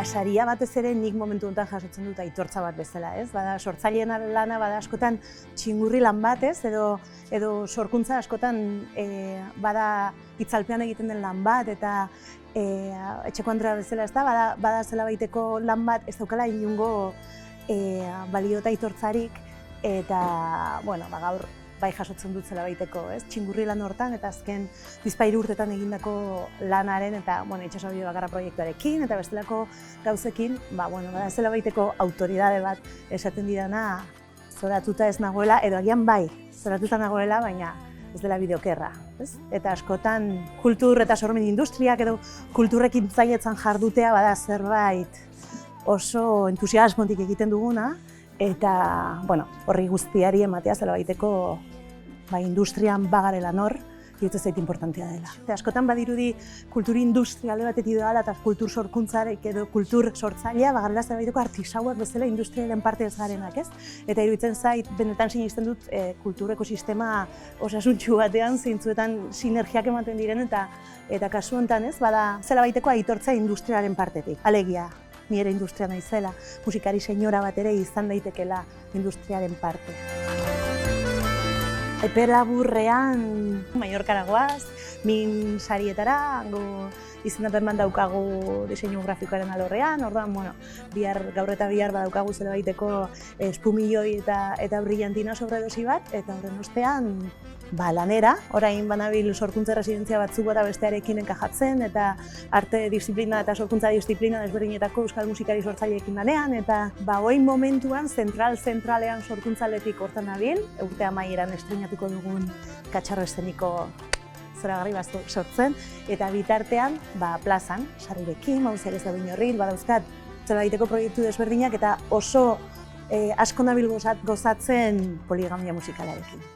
saria batez ere nik momentu honetan jasotzen dut aitortza bat bezala, ez? Bada sortzaileen lana bada askotan txingurri lan bat, ez? Edo sorkuntza askotan bada itzalpean egiten den lan bat eta etxeko andrea bezala, ez da? Bada zela baiteko lan bat ez daukala inongo balio eta aitortzarik eta, bueno, gaur bai jasotzen dut zela baiteko, ez? Txingurri lan hortan eta azken 13 urtetan egindako lanaren eta, bueno, Itsaso-bide bakarra proiektuarekin eta bestelako gauzekin, bada zela baiteko autoridade bat esaten didana zoratuta ez nagoela, edo agian bai, zoratuta nagoela, baina ez dela bideokerra, ez? Eta askotan kultur eta sormen industriak edo kulturrekin zainetzan jardutea bada zerbait oso entusiasmotik egiten duguna, eta, bueno, horri guztiari ematea zela baiteko industrian bagarela nor, iruditzen zait importantea dela. Eta askotan badirudi kultur industriale batetik doala eta kultur sorkuntzarek edo kultur sortzailea bagarela zela baiteko artisauak bezala industriaren parte ez garenak, ez? Eta iruditzen zait, benetan sinisten dut kultur ekosistema osasuntsu batean, zeintzuetan sinergiak ematen diren eta kasu honetan, ez? Bada zela baiteko aitortza industriaren partetik. Alegia, ni ere industria naizela, musikari senyora bat ere izan daitekela industriaren parte. Epe laburrean Mallorcara goaz, min sarietara, hango izendapen bat daukagu diseinu grafikoaren alorrean, orduan, bueno, gaur eta bihar badaukagu zela baiteko espumilloi eta brillantina sobredosi bat, eta horren ostean lanera, orain banabil sorkuntza residentzia batzuk eta bestearekin enkajatzen, eta arte disiplina eta sorkuntza disiplina desberdinetako euskal musikari sortzaileekin lanean, eta orain momentuan zentralean sorkuntzaletik hortan nabil, urte amaieran estreinatuko dugun katxarro eszeniko zoragarri bat sortzen, eta bitartean plazan, sarrirekin, mauziak ez da binorrit, badauzkat zela baiteko proiektu desberdinak eta oso asko nabil gozatzen poligamia musikalarekin.